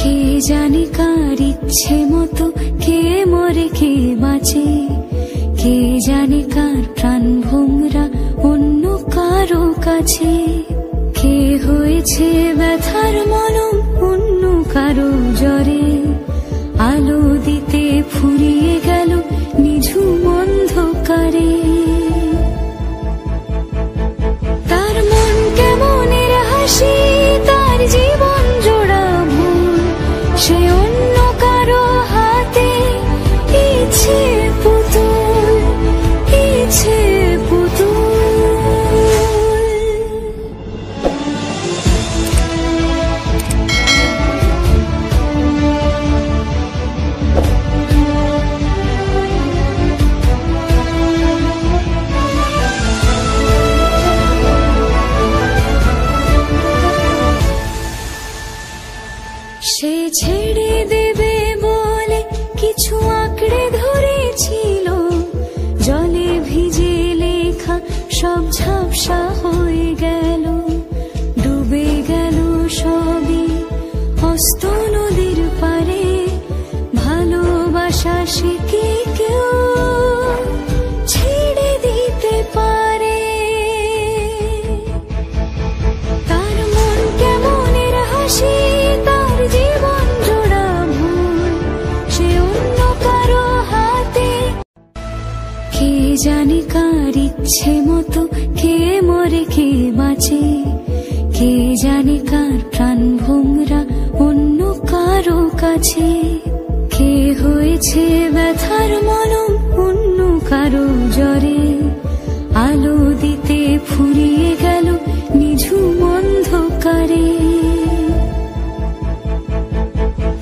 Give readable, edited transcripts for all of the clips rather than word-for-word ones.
কে জানে কার ইচ্ছে মতো কে মরে কে বাঁচে, কে জানে কার প্রাণ ভোমরা অন্য কারো কাছে, কে হয়েছে ব্যথার মলম অন্য কারো জ্বরে, আলো দিতে ফুরিয়ে গেল নিঝুম অন্ধকারে। তার মন কেমনের হাসি, তার জীবন জোড়া ভুল, সে অন্য কারো হাতে ইচ্ছে পুতুল, ইচ্ছে পুতুল। সে ছেড়ে দেবে বলে কিছু আঁকড়ে ধরেছিল, জলে ভিজে লেখা সব ঝাপসা হয়ে গেল, ডুবে গেল সবই হস্ত নদীর পারে। ভালোবাসা সে কি কেউ ছেড়ে দিতে পারে? তার মন কেমনের হাসি, তার জীবন জোড়া ভুল, সে অন্য কারো হাতে। কে জানে কার ইচ্ছে মতো কে মরে কে বাঁচে, কে জানে কার প্রাণ ভোমরা অন্য কারো কাছে, কে হয়েছে ব্যথার মলম অন্য কারো জ্বরে, আলো দিতে ফুরিয়ে গেল নিঝুম অন্ধকারে।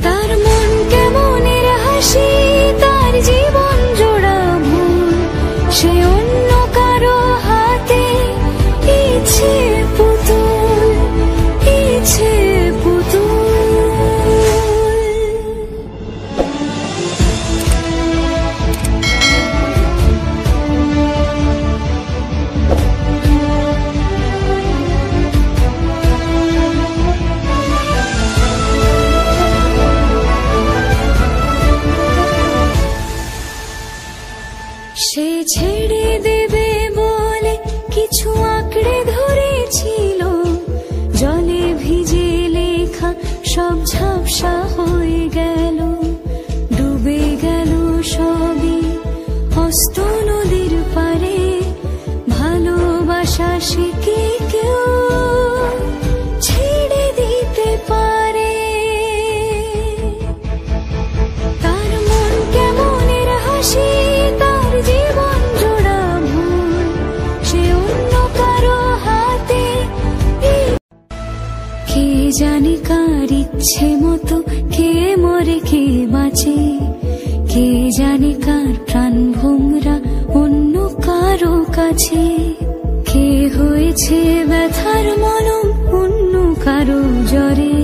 তার মন কেমনের হাসি, তার জীবন জোড়া ভুল, সে অন্য কারো হাতে ইচ্ছে পুতুল, ইচ্ছে পুতুল। সে ছেড়ে দেবে বলে কিছু আঁকড়ে ধরেছিল, জলে ভিজে লেখা সব ঝাপসা হয়ে গেল, ডুবে গেল সবই হস্ত নদীর পারে। ভালোবাসা সে কি কেউ ছেড়ে দিতে পারে? তার মন কেমনের হাসি, তার জীবন জোড়া ভুল, সে অন্য কারো হাতে। কে জানে কার ইচ্ছে মতো কে মরে কে বাঁচে, কে জানে কার প্রাণ ভোমরা অন্য কারো কাছে, কে হয়েছে ব্যথার মলম অন্য কারো জ্বরে,